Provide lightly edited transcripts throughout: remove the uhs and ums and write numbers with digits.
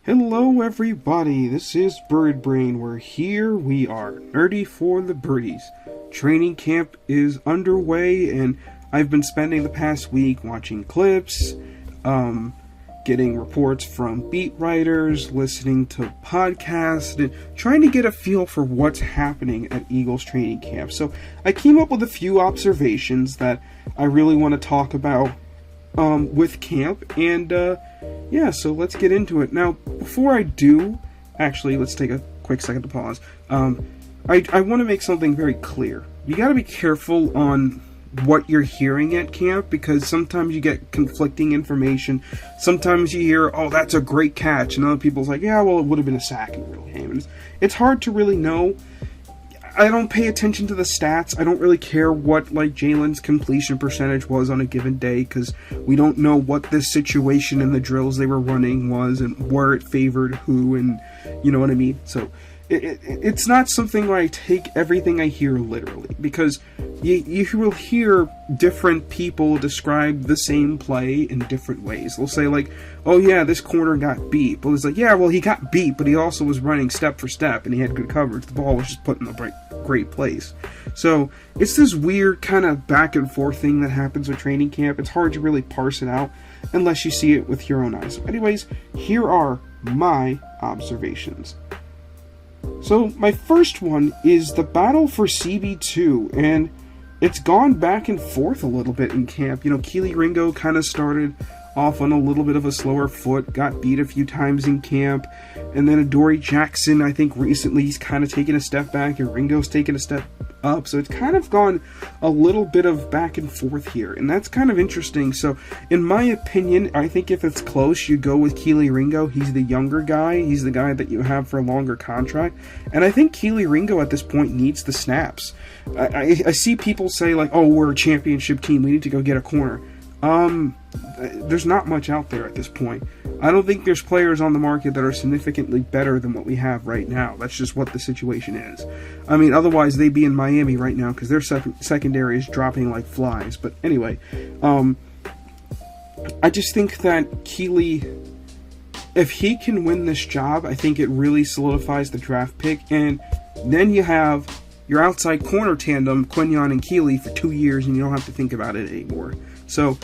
Hello everybody, this is Bird Brain, where here we are, nerdy for the birdies. Training camp is underway, and I've been spending the past week watching clips, getting reports from beat writers, listening to podcasts, and trying to get a feel for what's happening at Eagles training camp. So I came up with a few observations that I really want to talk about with camp, and yeah, so let's get into it. Now, before I do, actually, let's take a quick second to pause. I want to make something very clear. You got to be careful on what you're hearing at camp, because sometimes you get conflicting information. Sometimes you hear, oh, that's a great catch, and other people's like, yeah, well, it would have been a sack in the real game. And it's hard to really know. I don't pay attention to the stats. I don't really care what, Jalen's completion percentage was on a given day, because we don't know what this situation in the drills they were running was and where it favored who, and you know what I mean? So it's not something where I take everything I hear literally, because you will hear different people describe the same play in different ways. They'll say, oh yeah, this corner got beat. But it's like, yeah, well, he got beat, but he also was running step for step, and he had good coverage. The ball was just put in the great place. So it's this weird kind of back and forth thing that happens with training camp. It's hard to really parse it out unless you see it with your own eyes. So anyways, here are my observations. So my first one is the battle for CB2, and it's gone back and forth a little bit in camp. Keely Ringo kind of started off on a little bit of a slower foot, got beat a few times in camp, and then Adoree Jackson, I think recently he's kind of taken a step back, and Ringo's taken a step up, so it's kind of gone a little bit of back and forth here, and that's kind of interesting. So in my opinion, I think if it's close, you go with Keely Ringo. He's the younger guy, he's the guy that you have for a longer contract, and I think Keely Ringo at this point needs the snaps. I see people say, oh, we're a championship team, we need to go get a corner. There's not much out there at this point. I don't think there's players on the market that are significantly better than what we have right now. That's just what the situation is. I mean, otherwise they'd be in Miami right now, because their secondary is dropping like flies. But anyway, I just think that Keely, if he can win this job, I think it really solidifies the draft pick, and then you have your outside corner tandem, Quinan and Keely, for 2 years, and you don't have to think about it anymore. So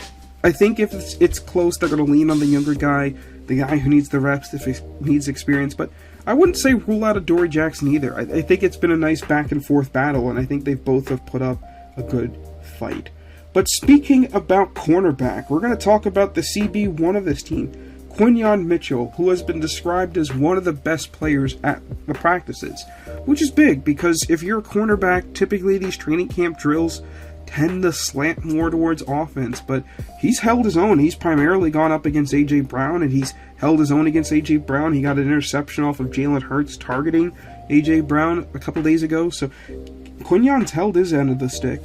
I think if it's close, they're going to lean on the younger guy, the guy who needs the reps, if he needs experience. But I wouldn't say rule out Adoree Jackson either. I think it's been a nice back and forth battle, and I think they both have put up a good fight. But speaking about cornerback, we're going to talk about the CB1 of this team, Quinan Mitchell, who has been described as one of the best players at the practices, which is big, because if you're a cornerback, typically these training camp drills tend to slant more towards offense, but he's held his own. He's primarily gone up against A.J. Brown, and he's held his own against A.J. Brown. He got an interception off of Jalen Hurts targeting A.J. Brown a couple days ago, so Quinan's held his end of the stick.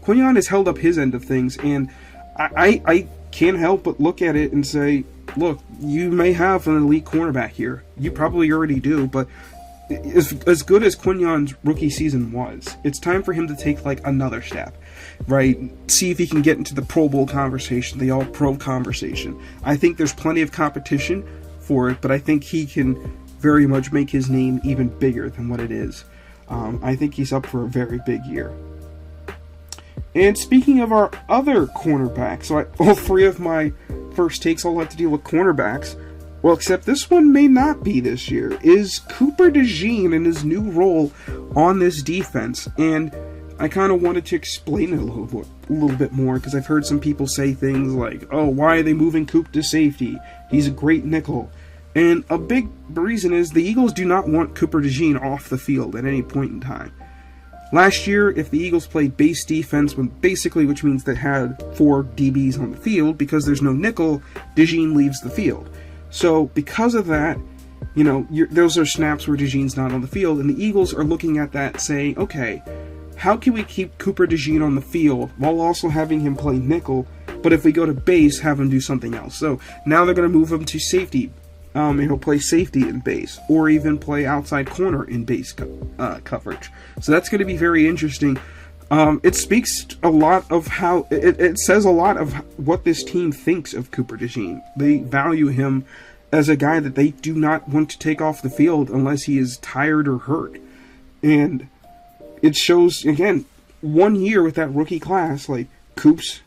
Quinan has held up his end of things, and I can't help but look at it and say, look, you may have an elite cornerback here. You probably already do, but as good as Quinan's rookie season was, it's time for him to take another step, right? See if he can get into the Pro Bowl conversation, the All-Pro conversation. I think there's plenty of competition for it, but I think he can very much make his name even bigger than what it is. I think he's up for a very big year. And speaking of our other cornerbacks, so all three of my first takes all have to deal with cornerbacks. Well, except this one may not be this year, is Cooper DeJean in his new role on this defense. And I kind of wanted to explain it a little bit more, because I've heard some people say things like, oh, why are they moving Coop to safety? He's a great nickel. And a big reason is the Eagles do not want Cooper DeJean off the field at any point in time. Last year, if the Eagles played base defense, which means they had 4 DBs on the field, because there's no nickel, DeJean leaves the field. So because of that, those are snaps where DeJean's not on the field, and the Eagles are looking at that saying, okay, how can we keep Cooper DeJean on the field while also having him play nickel, but if we go to base, have him do something else? So now they're going to move him to safety, and he'll play safety in base, or even play outside corner in base coverage. So that's going to be very interesting. It speaks a lot of how it says a lot of what this team thinks of Cooper DeJean. They value him as a guy that they do not want to take off the field unless he is tired or hurt. And it shows, again, 1 year with that rookie class, like, Coop's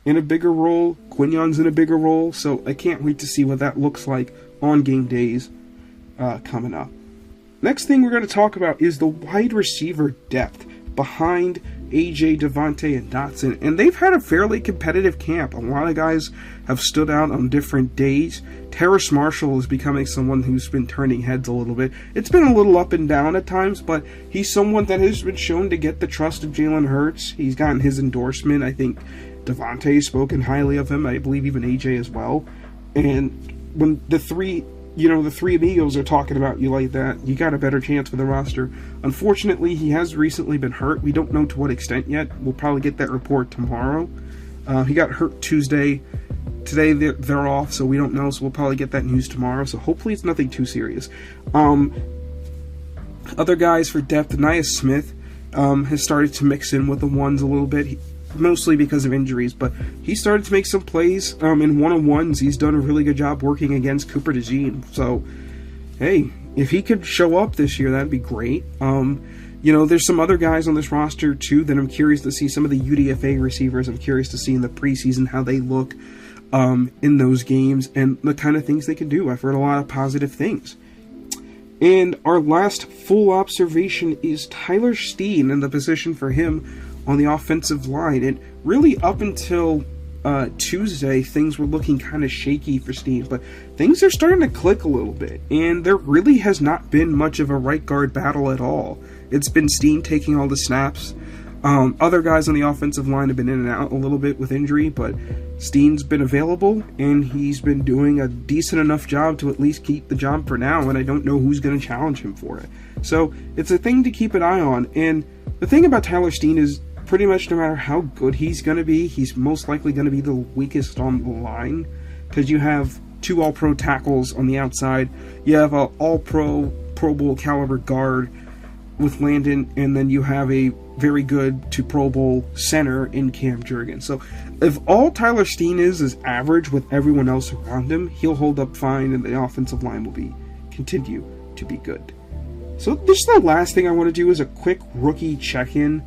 in a bigger role, Quinion's in a bigger role, so I can't wait to see what that looks like on game days coming up. Next thing we're going to talk about is the wide receiver depth behind AJ, Devontae, and Dotson. And they've had a fairly competitive camp. A lot of guys have stood out on different days. Terrace Marshall is becoming someone who's been turning heads a little bit. It's been a little up and down at times, but he's someone that has been shown to get the trust of Jalen Hurts. He's gotten his endorsement. I think Devontae has spoken highly of him. I believe even AJ as well. And when the three amigos are talking about you like that, you got a better chance with the roster. Unfortunately, he has recently been hurt. We don't know to what extent yet. We'll probably get that report tomorrow. He got hurt Tuesday. Today they're off, so we don't know, so we'll probably get that news tomorrow. So hopefully it's nothing too serious. Other guys for depth, Nia Smith has started to mix in with the ones a little bit. Mostly because of injuries, but he started to make some plays in one-on-ones. He's done a really good job working against Cooper DeJean. So, hey, if he could show up this year, that'd be great. There's some other guys on this roster, too, that I'm curious to see. Some of the UDFA receivers I'm curious to see in the preseason, how they look in those games, and the kind of things they can do. I've heard a lot of positive things. And our last full observation is Tyler Steen and the position for him on the offensive line. And really up until Tuesday, things were looking kind of shaky for Steen, but things are starting to click a little bit, and there really has not been much of a right guard battle at all. It's been Steen taking all the snaps. Other guys on the offensive line have been in and out a little bit with injury, but Steen's been available, and he's been doing a decent enough job to at least keep the job for now, and I don't know who's going to challenge him for it. So it's a thing to keep an eye on. And the thing about Tyler Steen is, pretty much no matter how good he's going to be, he's most likely going to be the weakest on the line, because you have 2 all-pro tackles on the outside, you have an all-pro, Pro Bowl caliber guard with Landon, and then you have a very good to Pro Bowl center in Cam Jurgens. So if all Tyler Steen is average with everyone else around him, he'll hold up fine, and the offensive line will continue to be good. So this is the last thing I want to do is a quick rookie check-in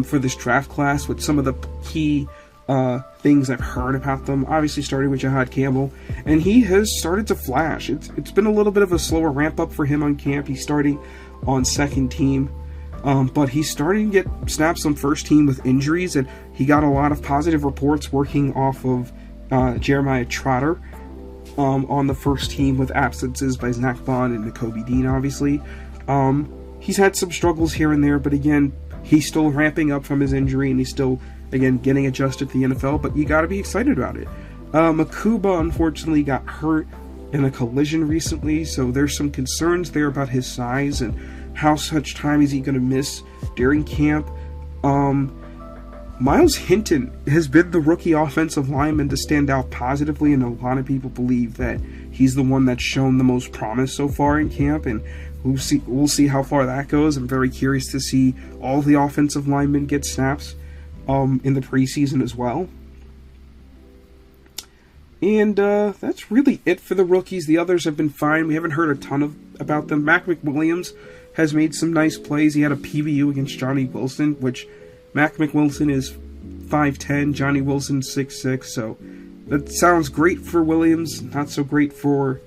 for this draft class with some of the key things I've heard about them. Obviously starting with Jahad Campbell, and he has started to flash. It's been a little bit of a slower ramp up for him on camp. He's starting on second team, but he's starting to get snaps on first team with injuries, and he got a lot of positive reports working off of Jeremiah Trotter on the first team with absences by Zach Bond and Nakobe Dean, obviously. He's had some struggles here and there, but again, he's still ramping up from his injury, and he's still, again, getting adjusted to the NFL, but you got to be excited about it. Makuba, unfortunately, got hurt in a collision recently, so there's some concerns there about his size and how much time is he going to miss during camp. Miles Hinton has been the rookie offensive lineman to stand out positively, and a lot of people believe that he's the one that's shown the most promise so far in camp, and we'll see how far that goes. I'm very curious to see all the offensive linemen get snaps in the preseason as well. And that's really it for the rookies. The others have been fine. We haven't heard a ton about them. Mac McWilliams has made some nice plays. He had a PBU against Johnny Wilson, which Mac McWilson is 5'10", Johnny Wilson 6'6", so that sounds great for Williams. Not so great for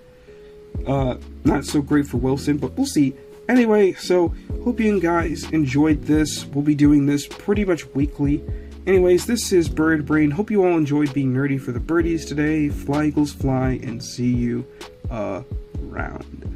Wilson, but we'll see. Anyway, so hope you guys enjoyed this. We'll be doing this pretty much weekly. Anyways, this is Bird Brain. Hope you all enjoyed being nerdy for the birdies today. Fly Eagles fly, and see you around.